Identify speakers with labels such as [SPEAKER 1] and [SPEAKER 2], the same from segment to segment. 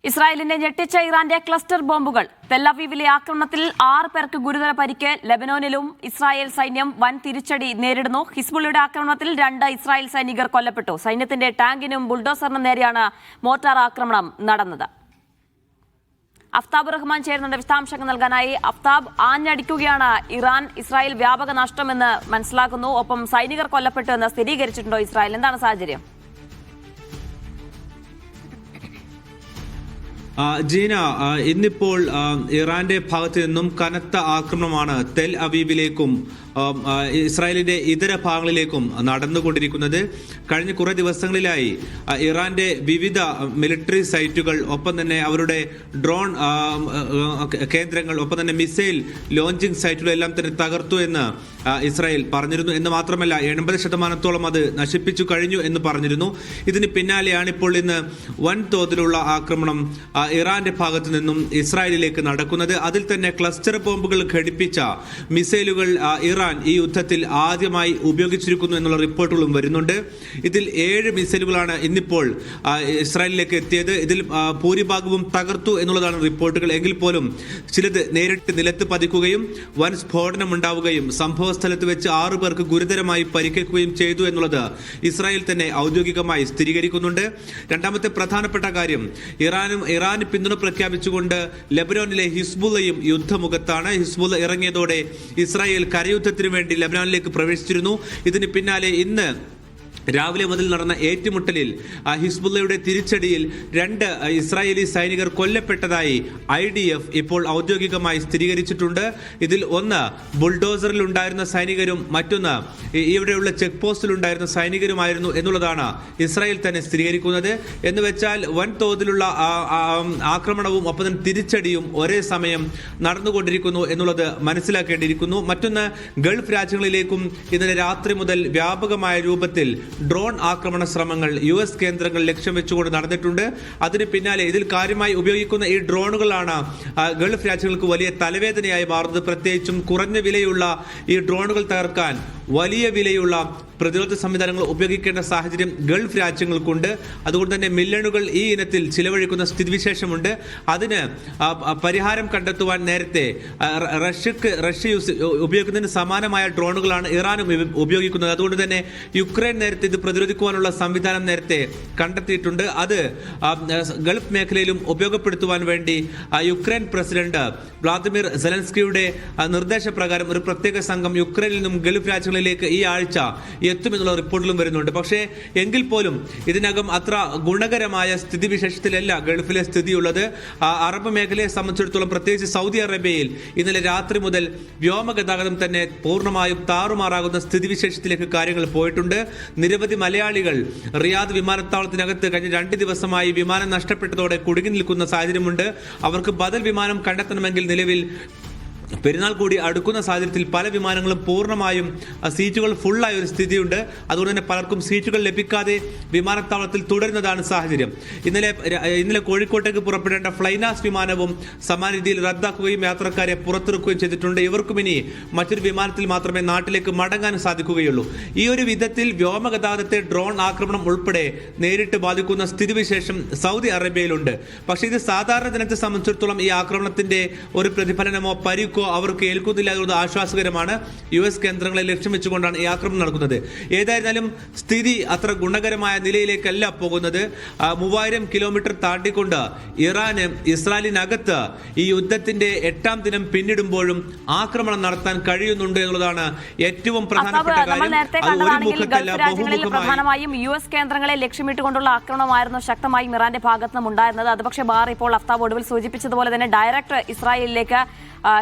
[SPEAKER 1] ഇസ്രായേലിനെ ഞെട്ടിച്ച ഇറാന്റെ ക്ലസ്റ്റർ ബോംബുകൾ. തെല്ലവീവിലെ ആക്രമണത്തിൽ 6 പേർക്ക് ഗുരുതര പരിക്ക്. ലെബനോനിലും ഇസ്രായേൽ സൈന്യം വൻ തിരിച്ചടി നേരിടുന്നു. ഹിസ്ബുള്ളയുടെ ആക്രമണത്തിൽ 2 ഇസ്രായേൽ സൈനികർ കൊല്ലപ്പെട്ടു. സൈന്യത്തിന്റെ ടാങ്കിനും ബുൾഡോസറിനും നേരെയാണ് മോർട്ടാർ ആക്രമണം നടന്നത്. അഫ്താബ് റഹ്മാൻ ചേരുന്നുണ്ട് വിശദാംശങ്ങൾ നൽകാനായി. അഫ്താബ്, ആഞ്ഞടിക്കുകയാണ് ഇറാൻ. ഇസ്രായേൽ വ്യാപക നഷ്ടമെന്ന് മനസ്സിലാക്കുന്നു. ഒപ്പം സൈനികർ കൊല്ലപ്പെട്ടു എന്ന് സ്ഥിരീകരിച്ചിട്ടുണ്ടോ ഇസ്രായേൽ? എന്താണ് സാഹചര്യം?
[SPEAKER 2] ജീന, ഇന്നിപ്പോൾ ഇറാന്റെ ഭാഗത്ത് നിന്നും കനത്ത ആക്രമണമാണ് തെൽ അവീവിലേക്കും ഇസ്രായേലിന്റെ ഇതര ഭാഗങ്ങളിലേക്കും നടന്നുകൊണ്ടിരിക്കുന്നത്. കഴിഞ്ഞ കുറേ ദിവസങ്ങളിലായി ഇറാന്റെ വിവിധ മിലിറ്ററി സൈറ്റുകൾ, ഒപ്പം തന്നെ അവരുടെ ഡ്രോൺ കേന്ദ്രങ്ങൾ, ഒപ്പം തന്നെ മിസൈൽ ലോഞ്ചിങ് സൈറ്റുകളെല്ലാം തന്നെ തകർത്തു എന്ന് ഇസ്രായേൽ പറഞ്ഞിരുന്നു. എന്ന് മാത്രമല്ല 80% അത് നശിപ്പിച്ചു കഴിഞ്ഞു എന്ന് പറഞ്ഞിരുന്നു. ഇതിന് പിന്നാലെയാണ് ഇപ്പോൾ ഇന്ന് വൻതോതിലുള്ള ആക്രമണം ഇറാന്റെ ഭാഗത്തു നിന്നും ഇസ്രായേലിലേക്ക് നടക്കുന്നത്. അതിൽ തന്നെ ക്ലസ്റ്റർ ബോംബുകൾ ഘടിപ്പിച്ച മിസൈലുകൾ ഇറാൻ ഈ യുദ്ധത്തിൽ ആദ്യമായി ഉപയോഗിച്ചിരിക്കുന്നു എന്നുള്ള റിപ്പോർട്ടുകളും വരുന്നുണ്ട്. ഇതിൽ 7 മിസൈലുകളാണ് ഇന്നിപ്പോൾ ഇസ്രായേലിലേക്ക് എത്തിയത്. ഇതിൽ ഭൂരിഭാഗവും തകർത്തു എന്നുള്ളതാണ് റിപ്പോർട്ടുകൾ. എങ്കിൽ പോലും ചിലത് നേരിട്ട് നിലത്ത് പതിക്കുകയും വൻ സ്ഫോടനം ഉണ്ടാവുകയും സംഭവ സ്ഥലത്ത് വെച്ച് 6 പേർക്ക് ഗുരുതരമായി പരിക്കേൽക്കുകയും ചെയ്തു എന്നുള്ളത് ഇസ്രായേൽ തന്നെ ഔദ്യോഗികമായി സ്ഥിരീകരിക്കുന്നുണ്ട്. രണ്ടാമത്തെ പ്രധാനപ്പെട്ട കാര്യം, ഇറാന് പിന്തുണ പ്രഖ്യാപിച്ചുകൊണ്ട് ലെബനോനിലെ ഹിസ്ബുള്ളയും യുദ്ധമുഖത്താണ്. ഹിസ്ബുള്ള ഇറങ്ങിയതോടെ ഇസ്രായേൽ കരയുദ്ധത്തിന് വേണ്ടി ലെബനോനിലേക്ക് പ്രവേശിച്ചിരുന്നു. ഇതിന് പിന്നാലെ ഇന്ന് രാവിലെ മുതൽ നടന്ന ഏറ്റുമുട്ടലിൽ ഹിസ്ബുള്ളയുടെ തിരിച്ചടിയിൽ 2 ഇസ്രായേലി സൈനികർ കൊല്ലപ്പെട്ടതായി IDF ഇപ്പോൾ ഔദ്യോഗികമായി സ്ഥിരീകരിച്ചിട്ടുണ്ട്. ഇതിൽ ഒന്ന് ബുൾഡോസറിൽ ഉണ്ടായിരുന്ന സൈനികരും മറ്റൊന്ന് ഇവിടെയുള്ള ചെക്ക് പോസ്റ്റിലുണ്ടായിരുന്ന സൈനികരുമായിരുന്നു എന്നുള്ളതാണ് ഇസ്രായേൽ തന്നെ സ്ഥിരീകരിക്കുന്നത്. എന്ന് വെച്ചാൽ വൻതോതിലുള്ള ആക്രമണവും ഒപ്പം തന്നെ തിരിച്ചടിയും ഒരേ സമയം നടന്നുകൊണ്ടിരിക്കുന്നു എന്നുള്ളത് മനസ്സിലാക്കേണ്ടിയിരിക്കുന്നു. മറ്റൊന്ന്, ഗൾഫ് രാജ്യങ്ങളിലേക്കും ഇന്നലെ രാത്രി മുതൽ വ്യാപകമായ രൂപത്തിൽ ഡ്രോൺ ആക്രമണ ശ്രമങ്ങൾ US കേന്ദ്രങ്ങൾ ലക്ഷ്യം വെച്ചുകൊണ്ട് നടന്നിട്ടുണ്ട്. അതിന് പിന്നാലെ ഇതിൽ കാര്യമായി ഉപയോഗിക്കുന്ന ഈ ഡ്രോണുകളാണ് ഗൾഫ് രാജ്യങ്ങൾക്ക് വലിയ തലവേദനയായി മാറുന്നത്. പ്രത്യേകിച്ചും കുറഞ്ഞ വിലയുള്ള ഈ ഡ്രോണുകൾ തകർക്കാൻ വലിയ വിലയുള്ള പ്രതിരോധ സംവിധാനങ്ങൾ ഉപയോഗിക്കേണ്ട സാഹചര്യം ഗൾഫ് രാജ്യങ്ങൾക്കുണ്ട്. അതുകൊണ്ട് തന്നെ മില്യണുകൾ ഈ ഇനത്തിൽ ചിലവഴിക്കുന്ന സ്ഥിതിവിശേഷമുണ്ട്. അതിന് പരിഹാരം കണ്ടെത്തുവാൻ നേരത്തെ റഷ്യ ഉപയോഗിക്കുന്നതിന് സമാനമായ ഡ്രോണുകളാണ് ഇറാനും ഉപയോഗിക്കുന്നത്. അതുകൊണ്ട് തന്നെ യുക്രൈൻ നേരത്തെ ഇത് പ്രതിരോധിക്കുവാനുള്ള സംവിധാനം നേരത്തെ കണ്ടെത്തിയിട്ടുണ്ട്. അത് ഗൾഫ് മേഖലയിലും ഉപയോഗപ്പെടുത്തുവാൻ വേണ്ടി യുക്രൈൻ പ്രസിഡന്റ് വ്ളാദിമിർ സെലൻസ്കിയുടെ നിർദ്ദേശപ്രകാരം ഒരു പ്രത്യേക സംഘം യുക്രൈനിൽ നിന്നും ഗൾഫ് രാജ്യങ്ങളിലേക്ക് ഈ ആഴ്ച എത്തുമെന്നുള്ള റിപ്പോർട്ടുകളും വരുന്നുണ്ട്. പക്ഷേ എങ്കിൽ പോലും ഇതിനകം അത്ര ഗുണകരമായ സ്ഥിതിവിശേഷത്തിലല്ല ഗൾഫിലെ സ്ഥിതിയുള്ളത്. അറബ് മേഖലയെ സംബന്ധിച്ചിടത്തോളം, പ്രത്യേകിച്ച് സൗദി അറേബ്യയിൽ ഇന്നലെ രാത്രി മുതൽ വ്യോമഗതാഗതം തന്നെ പൂർണ്ണമായും താറുമാറാകുന്ന സ്ഥിതിവിശേഷത്തിലേക്ക് കാര്യങ്ങൾ പോയിട്ടുണ്ട്. നിരവധി മലയാളികൾ റിയാദ് വിമാനത്താവളത്തിനകത്ത് കഴിഞ്ഞ 2 ദിവസമായി വിമാനം നഷ്ടപ്പെട്ടതോടെ കുടുങ്ങി നിൽക്കുന്ന സാഹചര്യമുണ്ട്. അവർക്ക് ബദൽ വിമാനം കണ്ടെത്തണമെങ്കിൽ നിലവിൽ പെരുന്നാൾ കൂടി അടുക്കുന്ന സാഹചര്യത്തിൽ പല വിമാനങ്ങളും പൂർണ്ണമായും സീറ്റുകൾ ഫുള്ളായ ഒരു സ്ഥിതിയുണ്ട്. അതുകൊണ്ട് തന്നെ പലർക്കും സീറ്റുകൾ ലഭിക്കാതെ വിമാനത്താവളത്തിൽ തുടരുന്നതാണ് സാഹചര്യം. ഇന്നലെ കോഴിക്കോട്ടേക്ക് പുറപ്പെടേണ്ട ഫ്ലൈനാസ് വിമാനവും സമാന രീതിയിൽ റദ്ദാക്കുകയും യാത്രക്കാരെ പുറത്തിറക്കുകയും ചെയ്തിട്ടുണ്ട്. ഇവർക്കും ഇനി മറ്റൊരു വിമാനത്തിൽ മാത്രമേ നാട്ടിലേക്ക് മടങ്ങാൻ സാധിക്കുകയുള്ളൂ. ഈ ഒരു വിധത്തിൽ വ്യോമഗതാഗതത്തെ ഡ്രോൺ ആക്രമണം ഉൾപ്പെടെ നേരിട്ട് ബാധിക്കുന്ന സ്ഥിതിവിശേഷം സൗദി അറേബ്യയിലുണ്ട്. പക്ഷേ ഇത് സാധാരണ ജനത്തെ സംബന്ധിച്ചിടത്തോളം ഈ ആക്രമണത്തിന്റെ ഒരു പ്രതിഫലനമോ പരിക്കോ അവർക്ക് ഏൽക്കുന്നില്ല എന്നത് ആശ്വാസകരമാണ്. US കേന്ദ്രങ്ങളെ ലക്ഷ്യം വെച്ചുകൊണ്ടാണ് ഈ ആക്രമണം നടക്കുന്നത്. ഏതായിരുന്നാലും സ്ഥിതി അത്ര ഗുണകരമായ നിലയിലേക്കല്ല പോകുന്നത്. 3000 കിലോമീറ്റർ താണ്ടിക്കൊണ്ട് ഇറാന് ഇസ്രായേലിനകത്ത് ഈ യുദ്ധത്തിന്റെ 8ാം ദിനം പിന്നിടുമ്പോഴും ആക്രമണം നടത്താൻ കഴിയുന്നുണ്ട് എന്നുള്ളതാണ് ഏറ്റവും പ്രധാനപ്പെട്ട കാര്യം.
[SPEAKER 1] പ്രധാനമായും US കേന്ദ്രങ്ങളെ ലക്ഷ്യമിട്ടുകൊണ്ടുള്ള ആക്രമണമായിരുന്നു ശക്തമായും ഇറാന്റെ ഭാഗത്തുനിന്നും ഉണ്ടായിരുന്നത്. അത് പക്ഷേ ഇപ്പോൾ അഫ്താബ് ഒടുവിൽ സൂചിപ്പിച്ചതുപോലെ തന്നെ ഡയറക്റ്റ് ഇസ്രായേലിലേക്ക്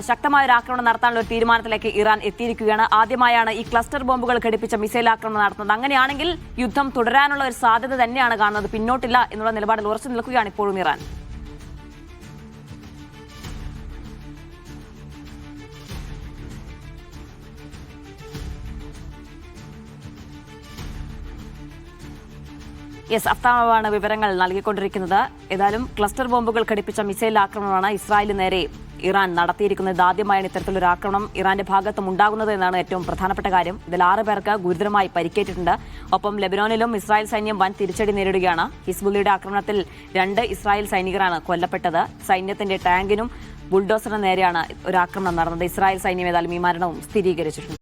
[SPEAKER 1] ശക്തമായ ഒരു ആക്രമണം നടത്താനുള്ള ഒരു തീരുമാനത്തിലേക്ക് ഇറാൻ എത്തിയിരിക്കുകയാണ്. ആദ്യമായാണ് ഈ ക്ലസ്റ്റർ ബോംബുകൾ ഘടിപ്പിച്ച മിസൈൽ ആക്രമണം നടത്തുന്നത്. അങ്ങനെയാണെങ്കിൽ യുദ്ധം തുടരാനുള്ള ഒരു സാധ്യത തന്നെയാണ് കാണുന്നത്. പിന്നോട്ടില്ല എന്നുള്ള നിലപാടിൽ ഉറച്ചു നിൽക്കുകയാണ് ഇപ്പോഴും ഇറാൻ. അഫ്താബാണ് വിവരങ്ങൾ നൽകിക്കൊണ്ടിരിക്കുന്നത്. ഏതായാലും ക്ലസ്റ്റർ ബോംബുകൾ ഘടിപ്പിച്ച മിസൈൽ ആക്രമണമാണ് ഇസ്രായേലിന് നേരെ ഇറാൻ നടത്തിയിരിക്കുന്നത്. ഇതാദ്യമായാണ് ഇത്തരത്തിലൊരു ആക്രമണം ഇറാന്റെ ഭാഗത്തും ഉണ്ടാകുന്നത് എന്നാണ് ഏറ്റവും പ്രധാനപ്പെട്ട കാര്യം. ഇതിൽ 6 പേർക്ക് ഗുരുതരമായി പരിക്കേറ്റിട്ടുണ്ട്. ഒപ്പം ലെബനോനിലും ഇസ്രായേൽ സൈന്യം വൻ തിരിച്ചടി നേരിടുകയാണ്. ഹിസ്ബുള്ളയുടെ ആക്രമണത്തിൽ 2 ഇസ്രായേൽ സൈനികരാണ് കൊല്ലപ്പെട്ടത്. സൈന്യത്തിന്റെ ടാങ്കിനും ബുൾഡോസറിന് നേരെയാണ് ഒരു ആക്രമണം നടന്നത്. ഇസ്രായേൽ സൈന്യം ഏതായാലും ഈ മരണവും സ്ഥിരീകരിച്ചിട്ടുണ്ട്.